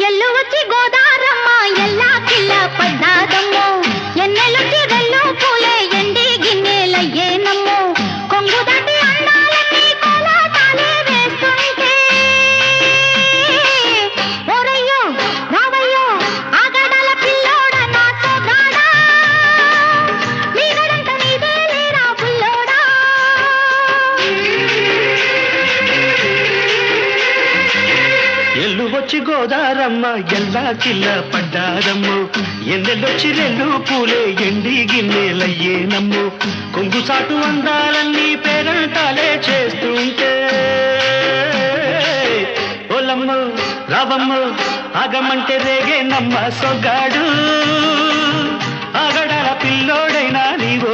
ఎల్లు వచ్చి గోదారమ్మ ఎల్లా కిల్ల పడ్డాదమ్మో ఎన్నెలుంటి రెల్లు పూలే ఎండి గిన్నెలయ్యేనమ్మో కొంగు దాటి అందాలన్నీ కోలాటాలే వేస్తుంటే ఓరయ్యో రావయ్యో ఆగడాల పిల్లోడ నాతో గాడా నీగడంట నీదే లేరా పుల్లోడా ఎల్లు వచ్చి గోదారమ్మ ఎల్లా కిల్ల పడ్డాదమ్ము ఎన్నెల్లొచ్చి రెల్లు పూలే ఎండి గిన్నెలయ్యేనమ్ము కొంగు సాటు అందాలన్నీ పేరంటాలే చేస్తుంటే ఓలమ్మ రావమ్మ ఆగమంటే రేగే నమ్మ సొగ్గాడు ఆగడాల పిల్లోడైనా నీవు